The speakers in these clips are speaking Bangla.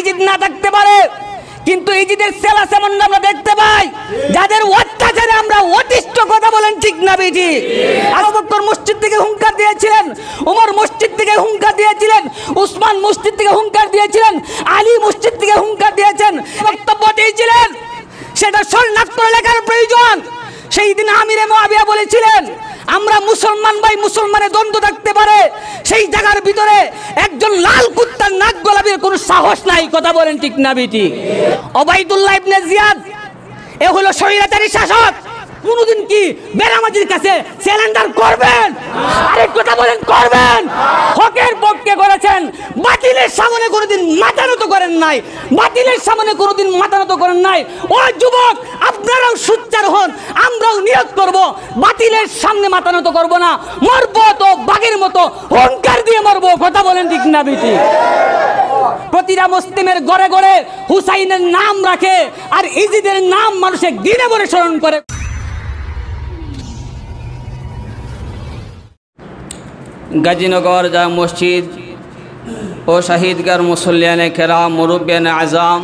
ইজিদ না থাকতে পারে, কিন্তু ইজিদের সেলা সেমন আমরা দেখতে পাই যাদের অত্যাচারে আমরা অতিষ্ঠ। কথা বলেন ঠিক না বেজি? আবু বকর মসজিদ থেকে হুঙ্কার দিয়েছিলেন, ওমর মসজিদ থেকে হুঙ্কার দিয়েছিলেন, উসমান মসজিদ থেকে হুঙ্কার দিয়েছিলেন, আলী মসজিদ থেকে হুঙ্কার দিয়েছেন, বক্তব্য দিয়েছিলেন। সেটা শরণার্থ লেখার প্রয়োজন। সেই দিন আমিরে মুআবিয়া বলেছিলেন আমরা মুসলমান ভাই মুসলমানের দ্বন্দ্ব থাকতে পারে, সেই জায়গার ভিতরে একজন লাল কুত্তার নাক গলাবের কোনো সাহস নাই। কথা বলেন ঠিক না বেটি? ওবাইদুল্লাহ ইবনে জিয়াদ এ হলো স্বৈরাচারী শাসক। কোনদিন কি বেরামাজির কাছে চ্যালেঞ্জার করবেন? আরে কথা বলেন করবেন? হকের পক্ষে করেছেন, বাতিলের সামনে কোনোদিন মাথা নত করেন নাই, বাতিলের সামনে কোনোদিন মাথা নত করেন নাই। ও যুবক, আপনারাও সোচ্চার হন, আমরাও নিয়ত করব বাতিলের সামনে মাথা নত করব না, মরবো তো বাঘের মতো হুঙ্কার দিয়ে মরবো। কথা বলেন ঠিক না বেটি? প্রতিটা মুসলিমের ঘরে ঘরে হুসাইনের নাম রাখে আর ইজিদের নাম মানুষের দিনে ভরে স্মরণ করে। গাজীনগর যা মসজিদ ও শাহিদগার মুসল্লিয়ানে কেরাম, মুরব্বিয়ান আজম,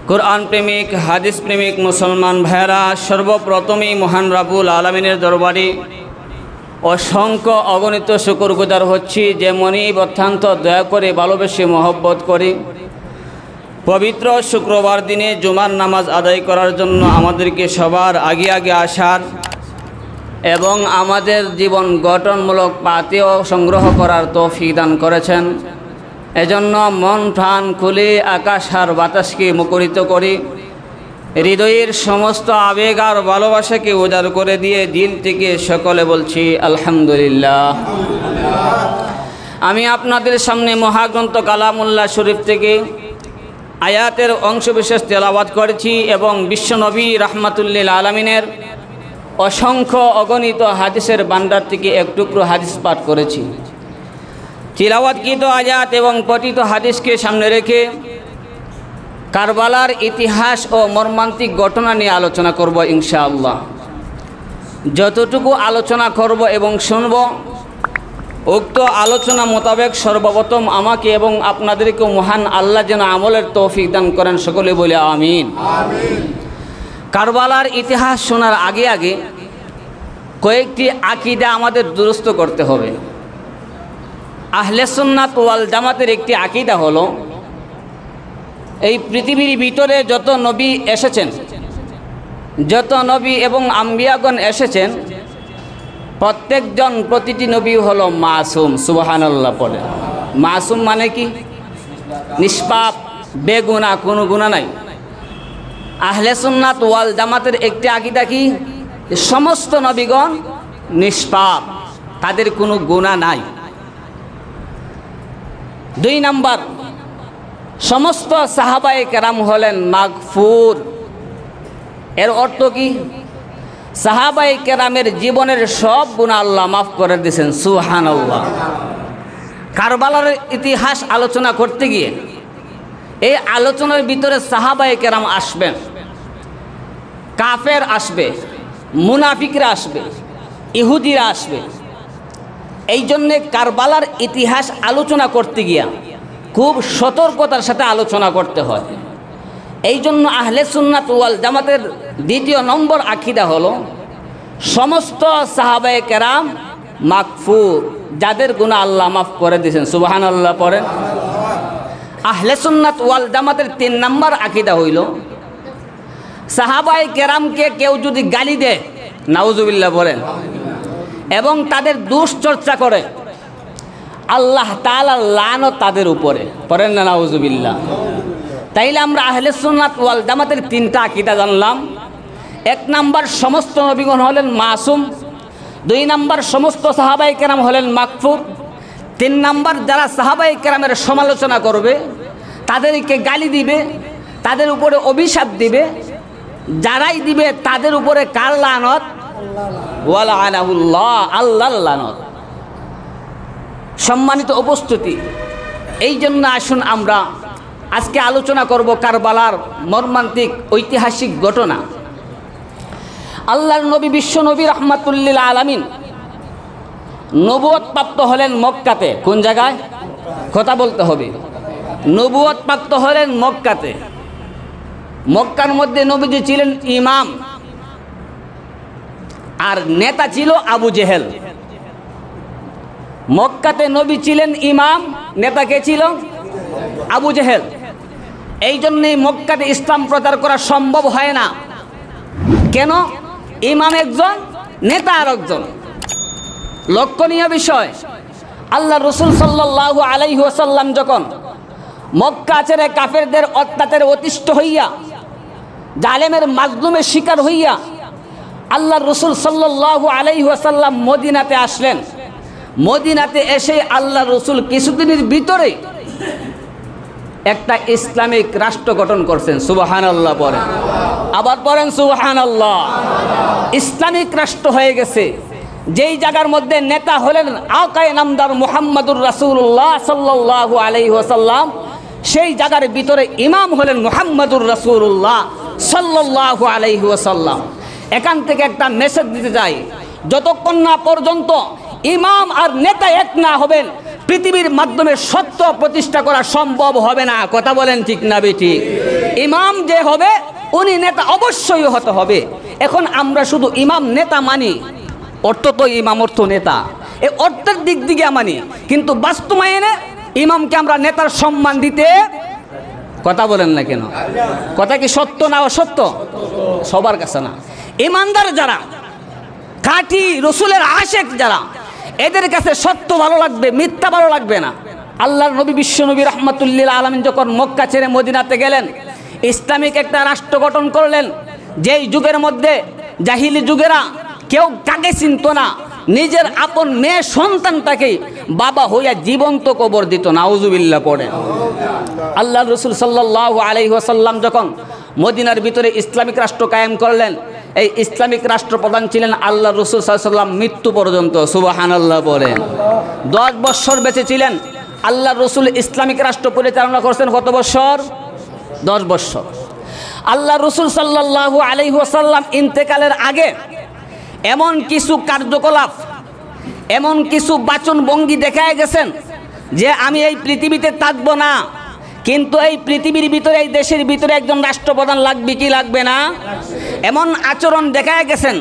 কোরআন প্রেমিক, হাদিস প্রেমিক মুসলমান ভাইয়েরা, সর্বপ্রথমেই মহান রাব্বুল আলামিনের দরবারে অসংখ্য অগণিত শুকরগুজার হচ্ছি, যে মনিব অত্যন্ত দয়া করে ভালোবেসে মহব্বত করে পবিত্র শুক্রবার দিনে জুমার নামাজ আদায় করার জন্য আমাদেরকে সবার আগে আগে আসার এবং আমাদের জীবন গঠনমূলক পাথেয় সংগ্রহ করার তৌফিক দান করেছেন। এজন্য মন প্রাণ খুলে আকাশ আর বাতাসকে মুখরিত করে হৃদয়ের সমস্ত আবেগ আর ভালোবাসাকে উজাড় করে দিয়ে দিল থেকে সকলে বলছি আলহামদুলিল্লাহ। আমি আপনাদের সামনে মহাগ্রন্থ কালামুল্লাহ শরীফ থেকে আয়াতের অংশবিশেষ তেলাওয়াত করেছি এবং বিশ্বনবী রাহমাতুল্লিল আলামিনের অসংখ্য অগণিত হাদিসের ভান্ডার থেকে এক টুকরো হাদিস পাঠ করেছি। তিলাওয়াতকৃত আয়াত এবং পঠিত হাদিসকে সামনে রেখে কারবালার ইতিহাস ও মর্মান্তিক ঘটনা নিয়ে আলোচনা করব ইনশাআল্লাহ। যতটুকু আলোচনা করব এবং শুনব, উক্ত আলোচনা মোতাবেক সর্বপ্রথম আমাকে এবং আপনাদেরকে মহান আল্লাহ যেন আমলের তৌফিক দান করেন, সকলে বলে আমিন। কারবালার ইতিহাস শোনার আগে আগে কয়েকটি আকীদা আমাদের দুরস্ত করতে হবে। আহলে সুন্নাত ওয়াল জামাতের একটি আকীদা হলো, এই পৃথিবীর ভিতরে যত নবী এসেছেন, যত নবী এবং আম্বিয়াগণ এসেছেন, প্রতিটি নবী হলো মাসুম। সুবহানাল্লাহ পড়ে। মাসুম মানে কি? নিষ্পাপ, বেগুনাহ, কোনো গুনাহ নাই। আহলে সুন্নাত ওয়াল জামাতের একটি আকীদা কি? সমস্ত নবীগণ নিষ্পাপ, তাদের কোনো গুনাহ নাই। 2 নাম্বার, সমস্ত সাহাবায়ে কেরাম হলেন মাগফুর। এর অর্থ কি? সাহাবায়ে কেরামের জীবনের সব গুনাহ আল্লাহ মাফ করে দিয়েছেন। সুবহানাল্লাহ। কারবালার ইতিহাস আলোচনা করতে গিয়ে এই আলোচনার ভিতরে সাহাবায়ে কেরাম আসবেন, কাফের আসবে, মুনাফিকরা আসবে, ইহুদিরা আসবে। এই জন্যে কারবালার ইতিহাস আলোচনা করতে গিয়া খুব সতর্কতার সাথে আলোচনা করতে হয়। এই জন্য আহলে সুন্নাত ওয়াল জামাতের 2 নম্বর আকীদা হলো সমস্ত সাহাবায়ে কেরাম মাগফুর, যাদের গুনাহ আল্লাহ মাফ করে দিয়েছেন। সুবহানাল্লাহ পড়েন। আহলে সুন্নাত ওয়াল জামাতের 3 নম্বর আকীদা হইল, সাহাবায়ে কেরামকে কেউ যদি গালি দেয়, নাউজুবিল্লাহ বলেন, এবং তাদের দুশ্চর্চা করে, আল্লাহ তাআলার লানত তাদের উপরে। পড়েন না নাউজুবিল্লাহ। তাইলে আমরা আহলে সুন্নাত ওয়াল জামাতের 3টা আকীদা জানলাম। 1 নাম্বার, সমস্ত নবীগণ হলেন মাসুম। 2 নাম্বার, সমস্ত সাহাবায়ে কেরাম হলেন মাগফুর। 3 নাম্বার, যারা সাহাবায়ে কেরামের সমালোচনা করবে, তাদেরকে গালি দিবে, তাদের উপরে অভিশাপ দিবে, যারাই দিবে তাদের উপরে কার লানত? ওয়ালা আনাহুল্লাহ, আল্লাহর লানত। সম্মানিত উপস্থিতি, এই জন্য আসুন আমরা আজকে আলোচনা করব কারবালার মর্মান্তিক ঐতিহাসিক ঘটনা। আল্লাহর নবী বিশ্ব নবী রাহমাতুল্লিল আলামিন নবুয়ত প্রাপ্ত হলেন মক্কাতে। কোন জায়গায়? কথা বলতে হবে। নবুয়ত প্রাপ্ত হলেন মক্কাতে। মক্কার মধ্যে নবীজি ছিলেন ইমাম, আর নেতা ছিল আবু জেহেল। মক্কাতে নবী ছিলেন ইমাম, নেতা কে ছিল? আবু জেহেল। এই জন্যই মক্কাতে ইসলাম প্রচার করা সম্ভব হয় না। কেন? ইমাম একজন, নেতা আর একজন। লক্ষণীয় বিষয়, আল্লাহ রসুল সাল্লাল্লাহু আলাইহি ওয়াসাল্লাম যখন মক্কা ছেড়ে কাফেরদের অত্যাচারে অতিষ্ঠ হইয়া, জালেমের মাজলুমের শিকার হইয়া আল্লাহ রসুল সাল্লাল্লাহু আলাইহি ওয়াসাল্লাম মদিনাতে আসলেন। মদিনাতে এসে আল্লাহ রসুল কিছুদিনের ভিতরে একটা ইসলামিক রাষ্ট্র গঠন করছেন। সুবহানাল্লাহ পড়েন, আবার পড়েন সুবহানাল্লাহ। ইসলামিক রাষ্ট্র হয়ে গেছে। যেই জায়গার মধ্যে নেতা হলেন আকায়ে নামদার মুহাম্মাদুর রাসূলুল্লাহ সাল্লাল্লাহু আলাইহি ওয়াসাল্লাম, সেই জায়গার ভিতরে ইমাম হলেন মুহাম্মাদুর রাসূলুল্লাহ সাল্লাল্লাহু আলাইহি ওয়াসাল্লাম। এখান থেকে একটা মেসেজ দিতে চাই, যতক্ষণ না পর্যন্ত ইমাম আর নেতা এক না হবেন, পৃথিবীর মাধ্যমে সত্য প্রতিষ্ঠা করা সম্ভব হবে না। কথা বলেন ঠিক না বেঠিক? ইমাম যে হবে উনি নেতা অবশ্যই হতে হবে। এখন আমরা শুধু ইমাম নেতা মানি, অর্থ তো ইমাম অর্থ নেতা, এই অর্থের দিক দিকে মানি, কিন্তু বাস্তবায়নে ইমামকে আমরা নেতার সম্মান দিতে, কথা বলেন না কেন? কথা কি সত্য না অসত্য? সবার কাছে না। ইমানদার যারা, খাঁটি রসুলের আশেক যারা, এদের কাছে সত্য ভালো লাগবে, মিথ্যা ভালো লাগবে না। আল্লাহর নবী বিশ্ব নবী রাহমাতুল্লিল আলামিন যখন মক্কা ছেড়ে মদিনাতে গেলেন, ইসলামিক একটা রাষ্ট্র গঠন করলেন। যেই যুগের মধ্যে জাহিলি যুগেরা কেউ কাকে চিনত না, নিজের আপন মেয়ে সন্তানটাকে বাবা হইয়া জীবন্ত কবর দিত। নাউজুবিল্লাহ পড়েন। আল্লাহ রসুল সাল্লাল্লাহু আলাইহি ওয়াসাল্লাম যখন মদিনার ভিতরে ইসলামিক রাষ্ট্র কায়েম করলেন, এই ইসলামিক রাষ্ট্রপ্রধান ছিলেন আল্লাহ রসুল সাল্লাল্লাহু আলাইহি ওয়াসাল্লাম মৃত্যু পর্যন্ত। সুবহানাল্লাহ বলেন। 10 বছর বেঁচে ছিলেন। আল্লাহ রসুল ইসলামিক রাষ্ট্র পরিচালনা করছেন কত বছর? 10 বছর। আল্লাহ রসুল সাল্লাল্লাহু আলাইহি ওয়াসাল্লাম ইন্তেকালের আগে এমন কিছু কার্যকলাপ, এমন কিছু বাচন ভঙ্গি দেখায় গেছেন যে আমি এই পৃথিবীতে থাকবো না, কিন্তু এই পৃথিবীর ভিতরে, এই দেশের ভিতরে একজন রাষ্ট্রপ্রধান লাগবে কি লাগবে না? এমন আচরণ দেখায় গেছেন,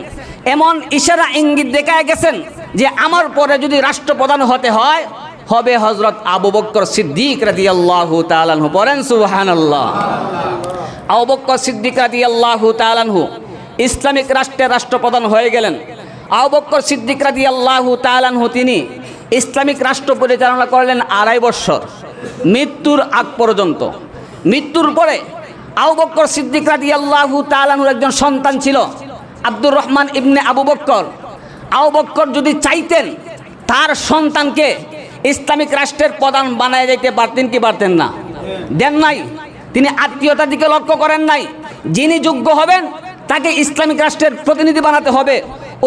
এমন ইশারা ইঙ্গিত দেখায় গেছেন যে আমার পরে যদি রাষ্ট্রপ্রধান হতে হয়, হবে হযরত আবু বকর সিদ্দিক রাদিয়াল্লাহু তাআলা আনহু। পড়েন সুবহানাল্লাহ। আবু বকর সিদ্দিক রাদিয়াল্লাহু তাআলা আনহু ইসলামিক রাষ্ট্রের রাষ্ট্রপ্রধান হয়ে গেলেন। আবু বকর সিদ্দিক রাদিয়াল্লাহু তাআলা আনহু তিনি ইসলামিক রাষ্ট্র পরিচালনা করলেন 2.5 বছর, মৃত্যুর আগ পর্যন্ত। মৃত্যুর পরে আবু বকর সিদ্দিক রাদিয়াল্লাহু তাআলা আনহুর একজন সন্তান ছিল আব্দুর রহমান ইবনে আবু বকর। আবু বকর যদি চাইতেন তার সন্তানকে ইসলামিক রাষ্ট্রের প্রধান বানায় যেতে পারতেন কি পারতেন না? দেন নাই। তিনি আত্মীয়তার দিকে লক্ষ্য করেন নাই। যিনি যোগ্য হবেন তাকে ইসলামিক রাষ্ট্রের প্রতিনিধি বানাতে হবে।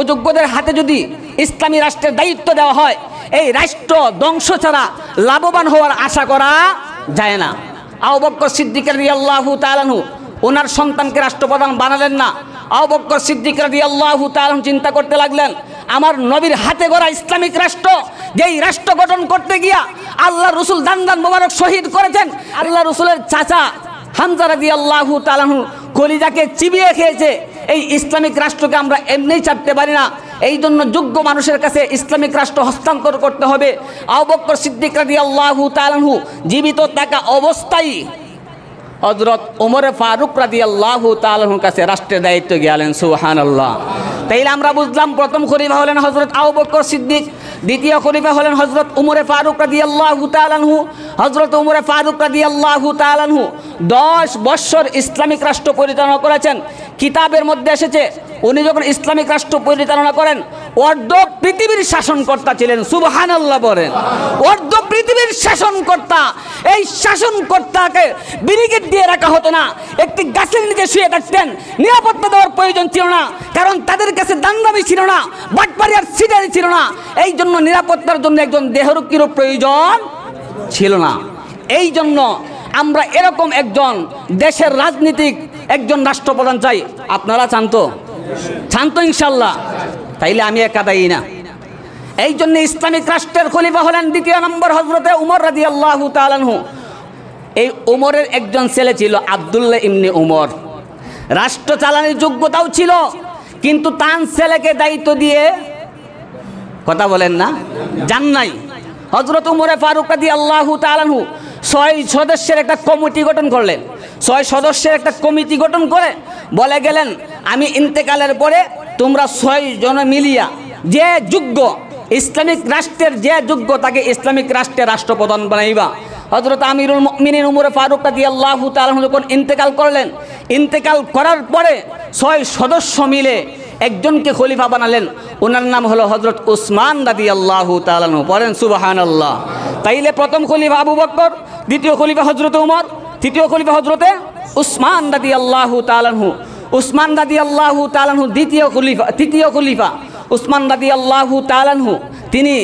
অযোগ্যদের হাতে যদি ইসলামী রাষ্ট্রের দায়িত্ব দেওয়া হয়, এই রাষ্ট্র ধ্বংস ছাড়া লাভবান হওয়ার আশা করা যায় না। আবু বকর সিদ্দিক রাদিয়াল্লাহু তাআলা আনহু ওনার সন্তানকে রাষ্ট্রপ্রধান বানালেন না। আবু বকর সিদ্দিক রাদিয়াল্লাহু তাআলা আনহু চিন্তা করতে লাগলেন, আমার নবীর হাতে গড়া ইসলামিক রাষ্ট্র, যেই রাষ্ট্র গঠন করতে গিয়া আল্লাহ রসুল দান মোবারক শহীদ করেছেন, আল্লাহ রসুলের চাচা হামজা রাদিয়াল্লাহু তাআলা আনহু কলিজাকে চিবিয়ে খেয়েছে, এই ইসলামিক রাষ্ট্রকে আমরা এমনিই ছাড়তে পারি না। এই জন্য যোগ্য মানুষের কাছে ইসলামিক রাষ্ট্র হস্তান্তর করতে হবে। আবু বকর সিদ্দিক রাদিয়াল্লাহু তাআলা আনহু জীবিত থাকা অবস্থায় হযরত ওমর ফারুক রাদিয়াল্লাহু তাআলা আনহুর কাছে রাষ্ট্রের দায়িত্ব গেলেন। সুবহানাল্লাহ। তাইলে আমরা বুঝলাম প্রথম খলিফা হলেন হযরত আবু বকর সিদ্দিক, দ্বিতীয় খলিফা হলেন হযরত ওমর ফারুক রাদিয়াল্লাহু তাআলা আনহু। হযরত ওমর ফারুক রাদিয়াল্লাহু তাআলা আনহু 10 বছর ইসলামিক রাষ্ট্র পরিচালনা করেছেন। কিতাবের মধ্যে এসেছে উনি যখন ইসলামিক রাষ্ট্র পরিচালনা করেন অর্ধ পৃথিবীর শাসনকর্তা ছিলেন। সুবহানাল্লাহ বলেন। অর্ধ পৃথিবীর শাসনকর্তা। এই শাসনকর্তাকে ব্যারিকেড দিয়ে রাখা হতো না, একটি গাছের নিচে শুয়ে থাকতেন। নিরাপত্তা দেওয়ার প্রয়োজন ছিল না, কারণ তাদের কাছে দান্দামি ছিল না, বাটপারি আর সিটারি ছিল না। এই জন্য নিরাপত্তার জন্য একজন দেহরক্ষীরও প্রয়োজন ছিল না। এই জন্য আমরা এরকম একজন দেশের রাজনীতিক একজন রাষ্ট্রপ্রধান চাই। আপনারা চান তো? চান তো ইনশাল্লাহ? তাইলে আমি একা দায়ী না। এই জন্য ইসলামিক রাষ্ট্রের খলিফা হলেন দ্বিতীয় নম্বর হযরতে উমর রাদিয়াল্লাহু তাআলা আনহু। এই উমরের একজন ছেলে ছিল আব্দুল্লাহ ইবনে উমর। রাষ্ট্র চালানোর যোগ্যতাও ছিল, কিন্তু তার ছেলেকে দায়িত্ব দিয়ে কথা বলেন না জান নাই। হযরত উমরে ফারুক রাদিয়াল্লাহু তাআলা আনহু 6 সদস্যের একটা কমিটি গঠন করলেন। 6 সদস্যের একটা কমিটি গঠন করে বলে গেলেন, আমি ইন্তেকালের পরে তোমরা 6 জন মিলিয়া যে যোগ্য ইসলামিক রাষ্ট্রের যে যোগ্য তাকে ইসলামিক রাষ্ট্রের রাষ্ট্রপ্রধান বানাইবা। হযরত আমিরুল মুমিনিন উমরে ফারুক রাদিয়াল্লাহু তাআলা আনহু যখন ইন্তেকাল করলেন, ইন্তেকাল করার পরে 6 সদস্য মিলে একজনকে খলিফা বানালেন। ওনার নাম হলো হযরত উসমান রাদিয়াল্লাহু তাআলা আনহু। পড়েন সুবহানাল্লাহ। তাইলে প্রথম খলিফা আবু বকর, দ্বিতীয় খলিফা হযরত উমর, তৃতীয় খলিফা হযরতে উসমান রাদিয়াল্লাহু তাআলা আনহু। উসমান রাদিয়াল্লাহু তাআলা আনহু তৃতীয় খলিফা উসমান রাদিয়াল্লাহু তাআলা আনহু তিনি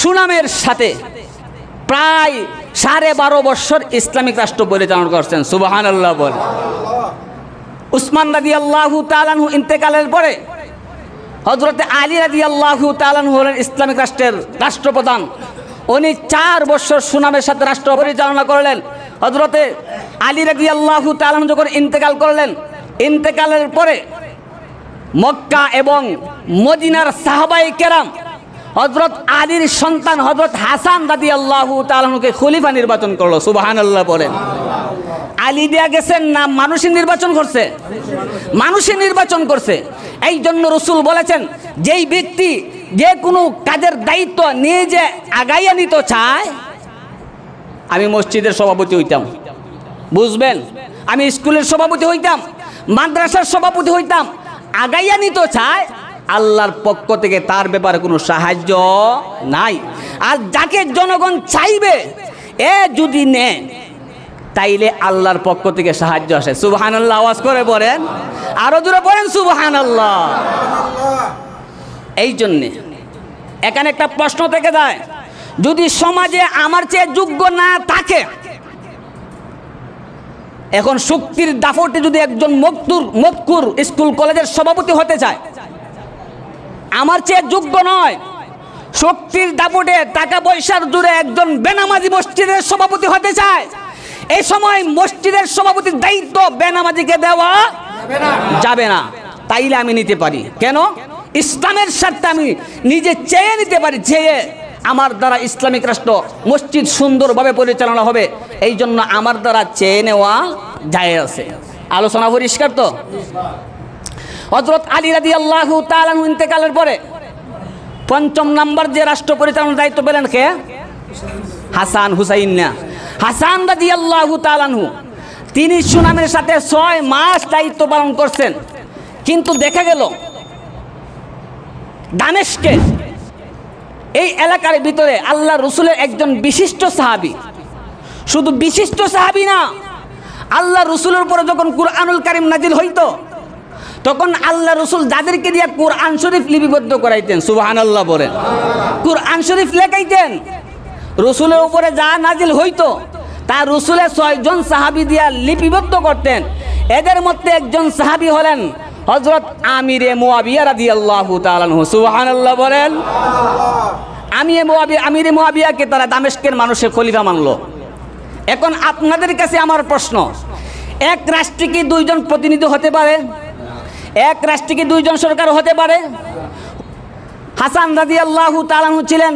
সুনামের সাথে প্রায় 12.5 বছর ইসলামিক রাষ্ট্র পরিচালনা করছেন। সুবহানাল্লাহ বল। উসমান রাদিয়াল্লাহু তাআলা আনহু ইন্তেকালের পরে হযরতে আলী রাদিয়াল্লাহু তাআলা আনহু হলেন ইসলামিক রাষ্ট্রের রাষ্ট্রপ্রধান। উনি 4 বছর সুনামের সাথে রাষ্ট্র পরিচালনা করলেন। হযরতে আলী রাদিয়াল্লাহু তাআলা আনহু যখন ইন্তেকাল করলেন, ইন্তেকালের পরে মক্কা এবং মদিনার সাহাবায়ে কেরাম হযরত আলীর সন্তান হযরত হাসান রাদিয়াল্লাহু তাআলা আনহুকে খলিফা নির্বাচন করলো। সুবহানাল্লাহ বলেন। আলী দেয়া গেছেন না মানুষই নির্বাচন করছে? মানুষই নির্বাচন করছে। এই জন্য রাসূল বলেছেন, যেই ব্যক্তি যে কোনো কাজের দায়িত্ব নিয়ে যে আগাইয়া নিতে চায়, আমি মসজিদের সভাপতি হইতাম, বুঝবেন, আমি স্কুলের সভাপতি হইতাম, মাদ্রাসার সভাপতি হইতাম, আগাইয়া নিতে চায়, আল্লাহর পক্ষ থেকে তার ব্যাপারে কোনো সাহায্য নাই। আর যাকে জনগণ চাইবে এ যদি নেয়, তাইলে আল্লাহর পক্ষ থেকে সাহায্য আসে। সুবহানাল্লাহ আওয়াজ করে বলেন, আরো জোরে বলেন সুবহানাল্লাহ। এই জন্যে এখানে একটা প্রশ্ন থেকে যায়, যদি সমাজে আমার চেয়ে যোগ্য না থাকে, এখন শক্তির দাপটে যদি একজন মক্কুর স্কুল কলেজের সভাপতি হতে চায়, আমার চেয়ে যোগ্য নয়, শক্তির দাপটে টাকা পয়সার জোরে একজন বেনামাজি মসজিদের সভাপতি হতে চায়, এই সময় মসজিদের সভাপতির দায়িত্ব বেনামাজিকে দেওয়া যাবে না। তাইলে আমি নিতে পারি। কেন? ইসলামের স্বার্থে আমি নিজে চেয়ে নিতে পারি, চেয়ে আমার দ্বারা ইসলামিক রাষ্ট্র মসজিদ সুন্দরভাবে পরিচালনা হবে, এই জন্য আমার দ্বারা চেয়ে নেওয়া যায় আছে। আলোচনা পরিষ্কার তো? হযরত আলী রাদিয়াল্লাহু তাআলা আনহু ইন্তেকালের পরে 5ম নাম্বার যে রাষ্ট্র পরিচালনার দায়িত্ব পেলেন কে? হাসান হুসাইন না, হাসান রাদিয়াল্লাহু তাআলা আনহু। তিনি সুনামের সাথে 6 মাস দায়িত্ব পালন করছেন। কিন্তু দেখা গেল দামেস্কে এই এলাকার ভিতরে আল্লাহ রসুলের একজন বিশিষ্ট সাহাবী, শুধু বিশিষ্ট সাহাবী না, আল্লাহ রসুলের উপরে যখন কুরআনুল কারীম নাজিল হইতো, তখন আল্লাহ রসুল যাদেরকে দিয়ে কুরআন শরীফ লিপিবদ্ধ করাইতেন, সুবহানাল্লাহ বলেন, কুরআন শরীফ লেখাইতেন, রসুলের উপরে যা নাজিল হইতো তা রসুলের 6 জন সাহাবী দিয়া লিপিবদ্ধ করতেন। এদের মধ্যে একজন সাহাবী হলেন হযরত আমিরে মুয়াবিয়া রাদিয়াল্লাহু তাআলা আনহু। সুবহানাল্লাহ বলেন। আমিরে মুয়াবিয়াকে তারা দামেস্কের মানুষের খলিফা মানলো। এখন আপনাদের কাছে আমার প্রশ্ন, এক রাষ্ট্রে কি 2 জন প্রতিনিধি হতে পারে? এক রাষ্ট্রে কি 2 জন সরকার হতে পারে? হাসান রাদিয়াল্লাহু তাআলা আনহু ছিলেন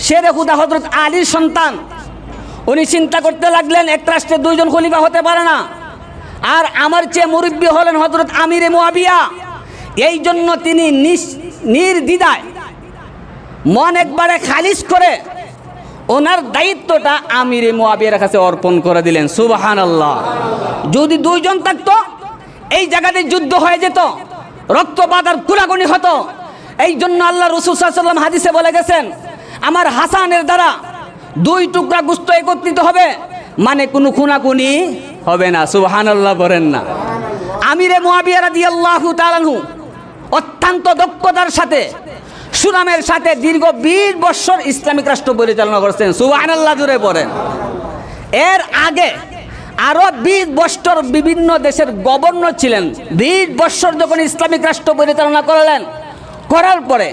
শেরে খুদা হযরত আলীর সন্তান। উনি চিন্তা করতে লাগলেন, এক রাষ্ট্রে 2 জন খলিফা হতে পারে না, আর আমার চেয়ে মুরব্বী হলেন হযরত আমিরে মুয়াবিয়া। এই জন্য তিনি নির্দ্বিধায় মন একবারে খালিজ করে ওনার দায়িত্বটা আমিরে মুয়াবিয়ার কাছে অর্পণ করে দিলেন। সুবহানাল্লাহ। যদি 2 জন থাকতো, এই জায়গাতে যুদ্ধ হয়ে যেত, রক্তপাত আর কুলাকুনি হতো। এই জন্য আল্লাহ রাসূল সাল্লাল্লাহু আলাইহি ওয়াসাল্লাম হাদিসে বলে গেছেন, আমার হাসানের দ্বারা 2 টুকরা গোশত একত্রিত হবে, মানে কোনো খুনাখুনি হবে না। সুবহানাল্লাহ বলেন না। আমিরে মুয়াবিয়া রাদিয়াল্লাহু তাআলা আনহু অত্যন্ত দক্ষতার সাথে সুনামের সাথে দীর্ঘ 20 বছর ইসলামিক রাষ্ট্র পরিচালনা করেছেন। সুবহানাল্লাহ জোরে পড়েন। এর আগে আরো 20 বছর বিভিন্ন দেশের গভর্নর ছিলেন। 20 বছর যখন ইসলামিক রাষ্ট্র পরিচালনা করলেন, করার পরে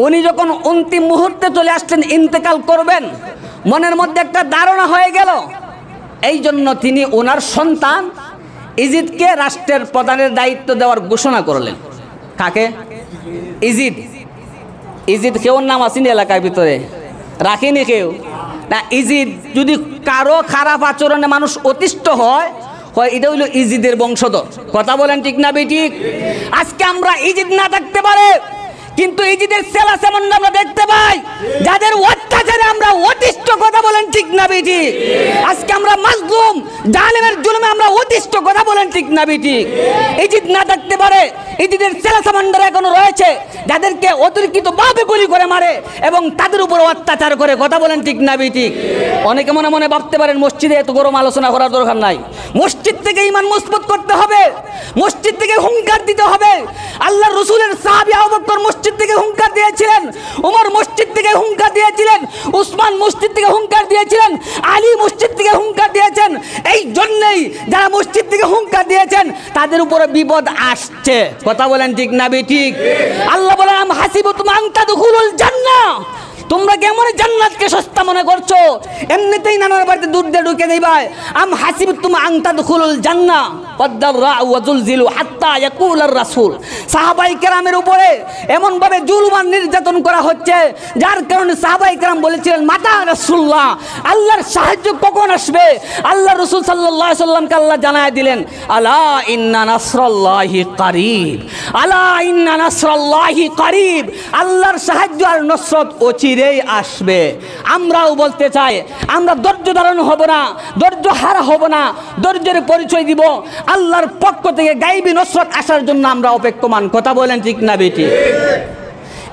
উনি যখন অন্তিম মুহূর্তে চলে আসলেন, ইন্তেকাল করবেন, মনের মধ্যে একটা ধারণা হয়ে গেল এই জন্য তিনি ওনার সন্তান ইজিদকে রাষ্ট্রের প্রধানের দায়িত্ব দেওয়ার ঘোষণা করলেন। কাকে? ইজিদ। ইজিদ কেউর নাম আসেনি এলাকার ভিতরে, রাখেনি কেউ না। ইজিদ যদি কারো খারাপ আচরণে মানুষ অতিষ্ঠ হয়, এটা হইল ইজিদের বংশধর। কথা বলেন ঠিক না বেঠিক? আজকে আমরা ইজিদ না থাকতে পারে, কিন্তু ইজিদের সেলা সেমন আমরা দেখতে পাই, যাদের অত্যাচারে আমরা অতিষ্ঠ। কথা বলেন ঠিক না বেঠিক? আজকে আমরা মাজলুম, জালেমের জুলুমে আমরা অতিষ্ঠ। কথা বলেন ঠিক না বেঠিক? ইজিদ না থাকতে পারে, ইজিদের সেলা সেমনরা এখনো রয়েছে, যাদেরকে অতিরিক্ত ভাবে গুলি করে মারে এবং তাদের উপর অত্যাচার করে। কথা বলেন ঠিক না বেঠিক? অনেকে মনে মনে ভাবতে পারেন মসজিদে এত গরম আলোচনা করার দরকার নাই। মসজিদ থেকে ঈমান মজবুত করতে হবে, মসজিদ থেকে হুঙ্কার দিতে হবে। আল্লাহর রাসূলের সাহাবী আবু বকর মসজিদ থেকে হুঙ্কার দিয়েছিলেন, ওমর মসজিদ থেকে হুঙ্কার দিয়েছিলেন, উসমান মসজিদ থেকে হুঙ্কার দিয়েছিলেন, আলী মসজিদ থেকে হুঙ্কার দিয়েছেন। এই জন্যই যারা মসজিদ থেকে হুঙ্কার দিয়েছেন তাদের উপরে বিপদ আসছে। কথা বলেন ঠিক না বেঠিক? আল্লাহ বলেন আম হাসিবতুম আন তাদখুলুল জান্নাহ, তোমরা কেমন জান্নাতকে সস্তা মনে করছো? এমনিতেই নানার বাড়িতে দুধ দিয়ে ঢুকে দিবা। আম হাসিবতুম আন তাদখুলুল জান্নাহ ওয়াদাররা ওয়া যুলজিলু হাত্তা ইয়াকুলার রাসূল। সাহাবায়ে কেরামের উপরে এমন ভাবে জুলুম আর নির্যাতন করা হচ্ছে, যার কারণে সাহাবায়ে কেরাম বলেছিলেন মাতা রাসূলুল্লাহ, আল্লাহর সাহায্য কখন আসবে? আল্লাহর রাসূল সাল্লাল্লাহু আলাইহি সাল্লামকে আল্লাহ জানায় দিলেন, আলা ইন্না নাসরাল্লাহি কারীব, আলা ইন্না নাসরাল্লাহি কারীব, আল্লাহর সাহায্য আর নসরত অচিরেই আসবে। আমরাও বলতে চাই, আমরা ধৈর্য ধারণ হব না, ধৈর্য হারা হব না, ধৈর্যের পরিচয় দিব। আল্লাহর পক্ষ থেকে গায়বী নসরত আসার জন্য আমরা অপেক্ষমান। কথা বলেন ঠিক না বেটি?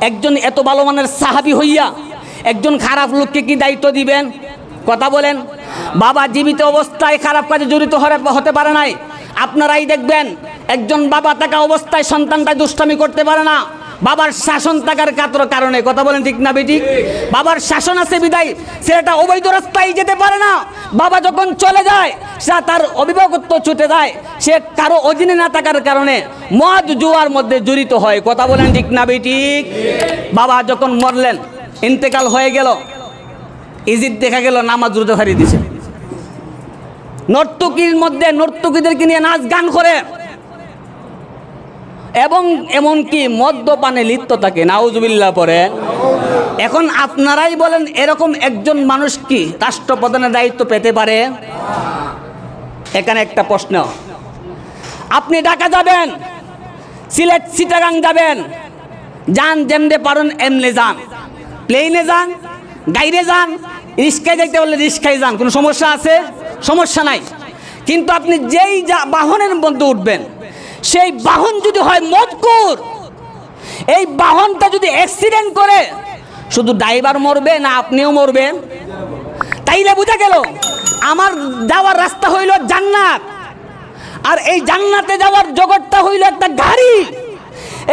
একজন এত ভালো মানের সাহাবী হইয়া একজন খারাপ লোককে কি দায়িত্ব দিবেন? কথা বলেন। বাবা জীবিত অবস্থায় খারাপ কাজে জড়িত হতে পারে নাই। আপনারাই দেখবেন একজন বাবা থাকা অবস্থায় সন্তানটা দুষ্টামি করতে পারে না, বাবার শাসন থাকার কারণে। কথা বলেন ঠিক না বেটি? বাবার শাসন আছে বিদায় ছেলেটা অবৈধ রাস্তায় যেতে পারে না। বাবা যখন চলে যায়, সে তার অভিভাবকত্ব ছুটে যায়, সে কারো অধীনে না থাকার কারণে মদ জুয়ার মধ্যে জড়িত হয়। কথা বলেন ঠিক না বেটি? বাবা যখন মরলেন, ইন্তেকাল হয়ে গেল, ইজিদ দেখা গেল নামাজ রোজা হারিয়ে দিছে, নর্তকীর মধ্যে নর্তকীদেরকে নিয়ে নাচ গান করে এবং এমনকি মদ্যপানে লিপ্ত থাকে। নাউজুবিল্লাহ পরে। এখন আপনারাই বলেন, এরকম একজন মানুষ কি রাষ্ট্রপ্রধানের দায়িত্ব পেতে পারে? এখানে একটা প্রশ্ন। আপনি ঢাকা যাবেন, সিলেট চিটাগাং যাবেন, যান যেমনে পারেন এমনে যান, প্লেনে যান, গাড়িতে যান, রিক্সায় যাইতে বললে রিক্সায় যান, কোনো সমস্যা আছে? সমস্যা নাই। কিন্তু আপনি যেই বাহনের মধ্যে উঠবেন, সেই বাহন যদি হয় মদকুর, এই বাহনটা যদি অ্যাক্সিডেন্ট করে, শুধু ড্রাইভার মরবে না আপনিও মরবেন? তাইলে বোঝা গেল আমার যাওয়ার রাস্তা হইল জান্নাত, আর এই জান্নাতে যাওয়ার জগৎটা হইল একটা গাড়ি।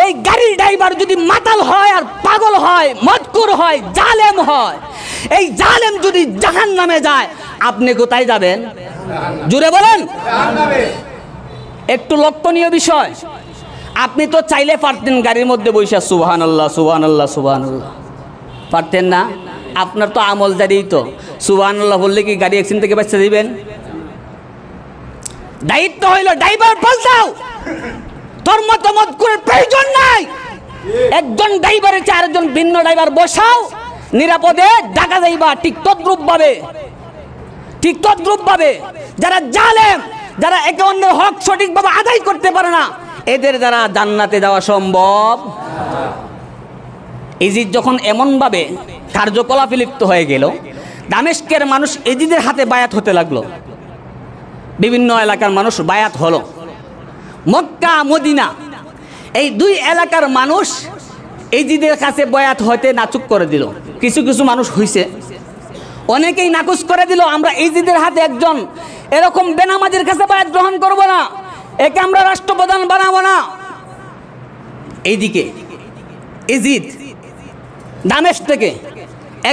এই গাড়ির ড্রাইভার যদি মাতাল হয় আর পাগল হয়, মদকুর হয়, জালেম হয়, এই জালেম যদি জাহান্নামে যায়, আপনি কোথায় যাবেন? জুড়ে বলেন। একটু লক্ষণীয় বিষয়, আপনি তো চাইলে পারতেন গাড়ির মধ্যে বসে সুবহানাল্লাহ সুবহানাল্লাহ সুবহানাল্লাহ, পারতেন না? আপনার তো আমল জারি, তো সুবহানাল্লাহ বললে কি গাড়ি অ্যাক্সিডেন্ট থেকে বাঁচতে দিবেন? দায়িত্ব হইল ড্রাইভার পাল্টাও, তোর মতামত করে প্রয়োজন নাই। একজন ড্রাইভারের চেয়ে আরেকজন ভিন্ন ড্রাইভার বসাও, নিরাপদে ঢাকা যাইবা। ঠিক তদ্রুপ ভাবে যারা জালেম, যারা একে অন্যের হক সঠিকভাবে আদায় করতে পারে না, এদের দ্বারা জান্নাতে যাওয়া সম্ভব। ইজিদ যখন এমনভাবে কার্যকলাপে লিপ্ত হয়ে গেল, দামেস্কের মানুষ ইজিদের হাতে বায়াত হতে লাগলো, বিভিন্ন এলাকার মানুষ বায়াত হলো। মক্কা মদিনা এই দুই এলাকার মানুষ ইজিদের কাছে বায়াত হতে নাচুক করে দিল। কিছু কিছু মানুষ হইছে, অনেকেই নাকুচ করে দিল, আমরা ইজিদের হাতে একজন এরকম বেনামাজির কাছে বায়াত গ্রহণ করব না, একে আমরা রাষ্ট্রপ্রধান বানাবো না। এইদিকে ইজিদ দামেস্ক থেকে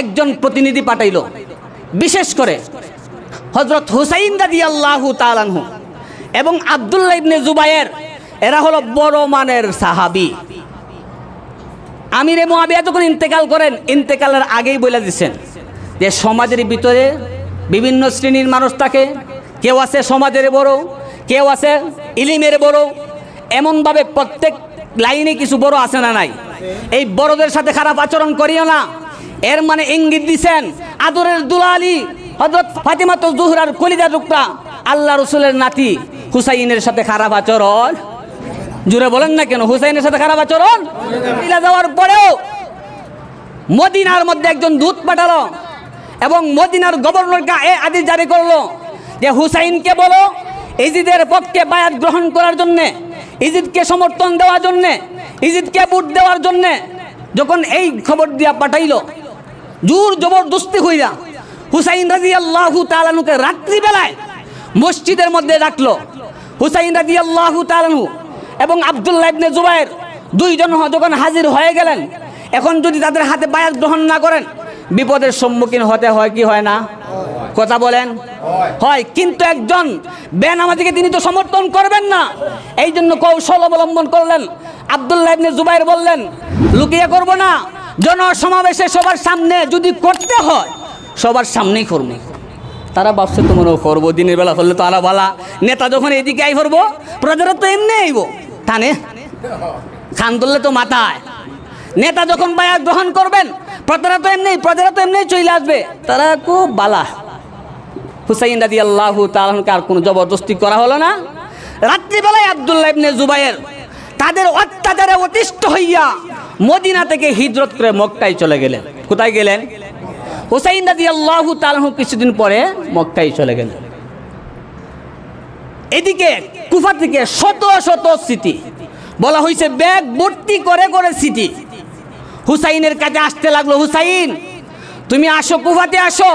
একজন প্রতিনিধি পাঠাইল, বিশেষ করে হযরত হুসাইন রাদিয়াল্লাহু তাআলা আনহু এবং আব্দুল্লাহ ইবনে জুবায়ের, এরা হলো বড় মানের সাহাবী। আমিরে মুআবিয়া যখন ইন্তেকাল করেন, ইন্তেকালের আগেই বলে দিচ্ছেন যে সমাজের ভিতরে বিভিন্ন শ্রেণীর মানুষ থাকে, কেউ আছে সমাজের বড়, কেউ আছে ইলিমের বড়, এমনভাবে প্রত্যেক লাইনে কিছু বড় আছে না নাই? এই বড়দের সাথে খারাপ আচরণ করিও না, এর মানে ইঙ্গিত দিছেন আদরের দুলালি হযরত ফাতিমা তো জোহরার কলিজার টুকরা আল্লাহ রসুলের নাতি হুসাইনের সাথে খারাপ আচরণ। জুড়ে বলেন না কেন? হুসাইনের সাথে খারাপ আচরণ যাওয়ার পরেও মদিনার মধ্যে একজন দূত পাঠালো এবং মদিনার গভর্নরকে আদেশ জারি করলো যে হুসাইনকে বলো ইজিদের পক্ষে বায়াত গ্রহণ করার জন্যে, ইজিদকে সমর্থন দেওয়ার জন্যে, ইজিদকে ভোট দেওয়ার জন্যে। যখন এই খবর দিয়া পাঠাইল, জোর জবরদস্তি হইয়া হুসাইন রাদিয়াল্লাহু তাআলা আনহুকে রাত্রিবেলায় মসজিদের মধ্যে রাখলো। হুসাইন রাদিয়াল্লাহু তাআলা আনহু এবং আব্দুল্লাহ ইবনে জুবায়ের দুইজন যখন হাজির হয়ে গেলেন, এখন যদি তাদের হাতে বায়াত গ্রহণ না করেন বিপদের সম্মুখীন হতে হয় কি হয় না? কথা বলেন, হয়। কিন্তু একজন বেনামাজিকে তিনি তো সমর্থন করবেন না, এই জন্য কৌশল অবলম্বন করলেন। আব্দুল্লাহ ইবনে জুবায়ের বললেন, লুকিয়ে করব না, জনসমাবেশে সবার সামনে যদি করতে হয় সবার সামনেই করব। তারা ভাবছে তো মনে করবো, দিনের বেলা করলে তো আলা বালা, নেতা যখন এদিকে আই করবো প্রজারা তো এমনি আইব, টানে খান ধরলে তো মাথায়। নেতা যখন বায়াত গ্রহণ করবেন প্রজারা তো এমনি চলে আসবে, তারা খুব বালা। হুসাইন রাদিয়াল্লাহু তাআলা আনহুকে আর কোনো জবরদস্তি করা হলো না। রাত্রিবেলায় আব্দুল্লাহ ইবনে জুবায়ের তাদের অত্যাচারে অতিষ্ঠ হইয়া মদিনা থেকে হিজরত করে মক্কায় চলে গেলেন। কোথায় গেলেন? হুসাইন রাদিয়াল্লাহু তাআলা আনহু কিছুদিন পরে মক্কায় চলে গেলেন। এদিকে কুফা থেকে শত শত স্মৃতি বলা হয়েছে, ব্যাগ ভর্তি করে করে স্মৃতি হুসাইনের কাছে আসতে লাগলো। হুসাইন তুমি আসো, কুফাতে আসো।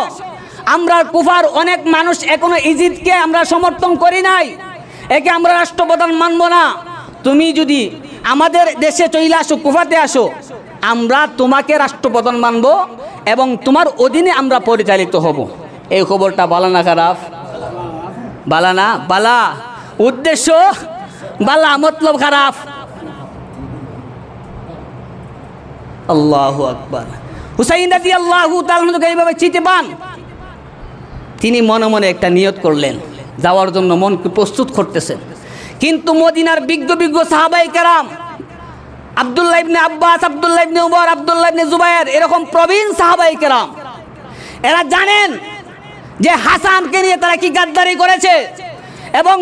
আমরা কুফার অনেক মানুষ এখনো ইজিদকে আমরা সমর্থন করি নাই, একে আমরা রাষ্ট্রপ্রধান মানব না। তুমি যদি আমাদের দেশে চলে আসো, কুফাতে আসো, আমরা তোমাকে রাষ্ট্রপ্রধান মানব এবং তোমার অধীনে আমরা পরিচালিত হব। এই খবরটা বালা না খারাপ? বালা না? বালা। উদ্দেশ্য বালা, মতলব খারাপ। আল্লাহু আকবার। হুসাইন রাদিয়াল্লাহু তাআলা আনহু এইভাবে চিঠি পান, তিনি মনে মনে একটা নিয়ত করলেন, যাওয়ার জন্য মনকে প্রস্তুত করতেছেন। কিন্তু মদিনার বিজ্ঞ বিজ্ঞ সাহাবায়ে কেরাম আব্দুল্লাহ ইবনে আব্বাস, আব্দুল্লাহ ইবনে উমর, আব্দুল্লাহ ইবনে জুবায়ের, এরকম প্রবীণ সাহাবায়ে কেরাম, এরা জানেন যে হাসানকে নিয়ে তারা কি গাদ্দারি করেছে এবং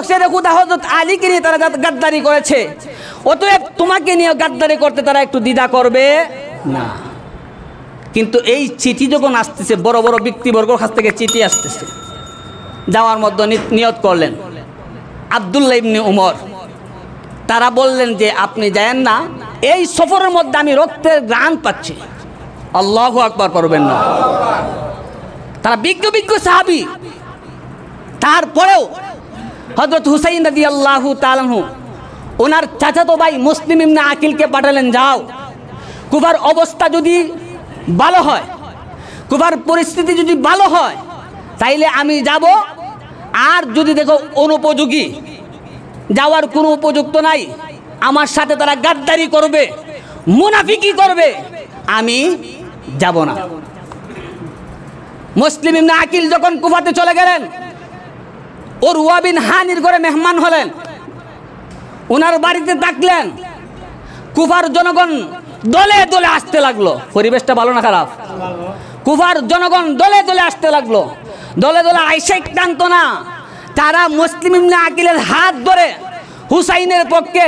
শেরেখুদা হযরত আলীকে নিয়ে তারা গাদ্দারি করেছে। অতএব তোমাকে নিয়ে গাদ্দারি করতে তারা একটু দ্বিধা করবে না। কিন্তু এই চিঠি যখন আসতেছে, বড় বড় ব্যক্তিবর্গের কাছ থেকে চিঠি আসতেছে, যাওয়ার মধ্যে নিয়ত করলেন। আব্দুল্লাহ ইবনে উমর তারা বললেন যে আপনি যায়েন না, এই সফরের মধ্যে আমি রক্তের ঘ্রাণ পাচ্ছি। আল্লাহু আকবার পড়বেন না? তারা বিজ্ঞ বিজ্ঞ সাহাবী। তারপরেও হযরত হুসাইন রাদিয়াল্লাহু তাআলা আনহু ওনার চাচাতো ভাই মুসলিম ইবনে আকিলকে পাঠালেন, যাও, কুফার অবস্থা যদি ভালো হয়, কুফার পরিস্থিতি যদি ভালো হয় তাইলে আমি যাব, আর যদি দেখো অনুপযোগী, যাওয়ার কোনো উপযুক্ত নাই, আমার সাথে তারা গাদ্দারি করবে, মুনাফিকি করবে, আমি যাব না। মুসলিম ইবনে আকিল যখন কুফাতে চলে গেলেন, উরওয়া বিন হানির ঘরে মেহমান হলেন, ওনার বাড়িতে থাকলেন। কুফার জনগণ দলে দলে আসতে লাগলো। পরিবেশটা ভালো না খারাপ? কুফার জনগণ দলে দলে আসতে লাগলো। দলে দলে আইসা ক্লান্ত না, তারা মুসলিম ইবনে আকিলের হাত ধরে হুসাইনের পক্ষে